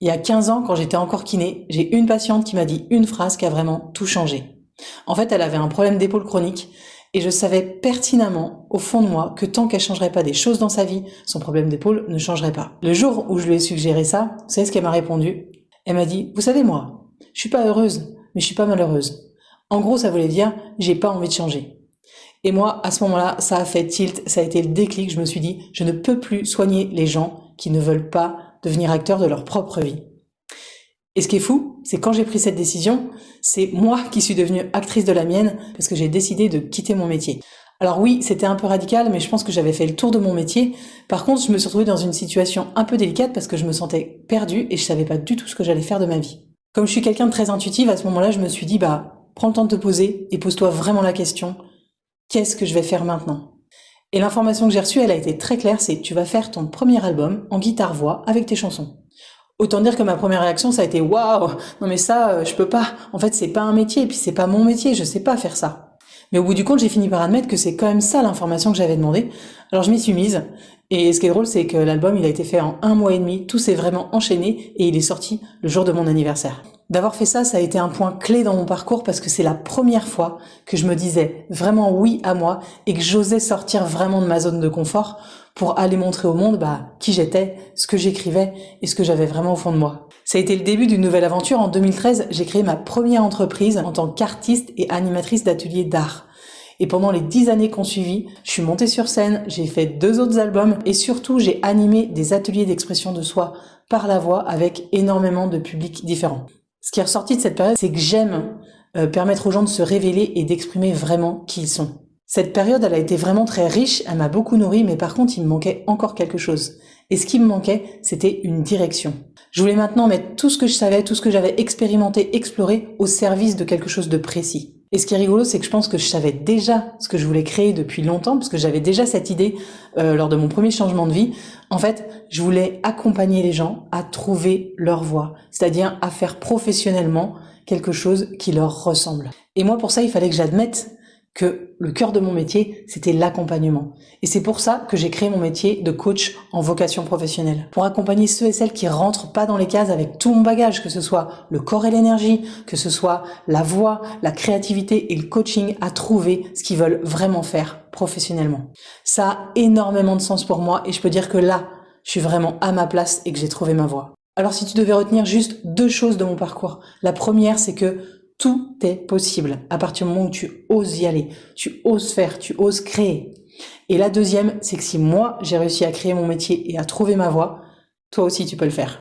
Il y a 15 ans, quand j'étais encore kiné, j'ai une patiente qui m'a dit une phrase qui a vraiment tout changé. En fait, elle avait un problème d'épaule chronique et je savais pertinemment, au fond de moi, que tant qu'elle changerait pas des choses dans sa vie, son problème d'épaule ne changerait pas. Le jour où je lui ai suggéré ça, vous savez ce qu'elle m'a répondu? Elle m'a dit, vous savez moi, je suis pas heureuse, mais je suis pas malheureuse. En gros, ça voulait dire, j'ai pas envie de changer. Et moi, à ce moment-là, ça a fait tilt, ça a été le déclic, je me suis dit, je ne peux plus soigner les gens qui ne veulent pas devenir acteurs de leur propre vie. Et ce qui est fou, c'est quand j'ai pris cette décision, c'est moi qui suis devenue actrice de la mienne parce que j'ai décidé de quitter mon métier. Alors oui, c'était un peu radical, mais je pense que j'avais fait le tour de mon métier. Par contre, je me suis retrouvée dans une situation un peu délicate parce que je me sentais perdue et je savais pas du tout ce que j'allais faire de ma vie. Comme je suis quelqu'un de très intuitif, à ce moment-là, je me suis dit, prends le temps de te poser et pose-toi vraiment la question, qu'est-ce que je vais faire maintenant? Et l'information que j'ai reçue, elle a été très claire, c'est tu vas faire ton premier album en guitare-voix avec tes chansons. Autant dire que ma première réaction, ça a été waouh, non mais ça, je peux pas. En fait, c'est pas un métier, et puis c'est pas mon métier, je sais pas faire ça. Mais au bout du compte, j'ai fini par admettre que c'est quand même ça l'information que j'avais demandé. Alors je m'y suis mise. Et ce qui est drôle, c'est que l'album, il a été fait en 1 mois et demi. Tout s'est vraiment enchaîné et il est sorti le jour de mon anniversaire. D'avoir fait ça, ça a été un point clé dans mon parcours parce que c'est la première fois que je me disais vraiment oui à moi et que j'osais sortir vraiment de ma zone de confort pour aller montrer au monde qui j'étais, ce que j'écrivais et ce que j'avais vraiment au fond de moi. Ça a été le début d'une nouvelle aventure. En 2013, j'ai créé ma première entreprise en tant qu'artiste et animatrice d'ateliers d'art. Et pendant les 10 années qu'on suivit, je suis montée sur scène, j'ai fait 2 autres albums et surtout j'ai animé des ateliers d'expression de soi par la voix avec énormément de publics différents. Ce qui est ressorti de cette période, c'est que j'aime permettre aux gens de se révéler et d'exprimer vraiment qui ils sont. Cette période, elle a été vraiment très riche, elle m'a beaucoup nourri, mais par contre, il me manquait encore quelque chose. Et ce qui me manquait, c'était une direction. Je voulais maintenant mettre tout ce que je savais, tout ce que j'avais expérimenté, exploré, au service de quelque chose de précis. Et ce qui est rigolo, c'est que je pense que je savais déjà ce que je voulais créer depuis longtemps, parce que j'avais déjà cette idée lors de mon premier changement de vie. En fait, je voulais accompagner les gens à trouver leur voie, c'est-à-dire à faire professionnellement quelque chose qui leur ressemble. Et moi, pour ça, il fallait que j'admette que le cœur de mon métier, c'était l'accompagnement. Et c'est pour ça que j'ai créé mon métier de coach en vocation professionnelle. Pour accompagner ceux et celles qui rentrent pas dans les cases avec tout mon bagage, que ce soit le corps et l'énergie, que ce soit la voix, la créativité et le coaching, à trouver ce qu'ils veulent vraiment faire professionnellement. Ça a énormément de sens pour moi et je peux dire que là, je suis vraiment à ma place et que j'ai trouvé ma voie. Alors si tu devais retenir juste 2 choses de mon parcours, la première, c'est que tout est possible à partir du moment où tu oses y aller, tu oses faire, tu oses créer. Et la deuxième, c'est que si moi, j'ai réussi à créer mon métier et à trouver ma voie, toi aussi tu peux le faire.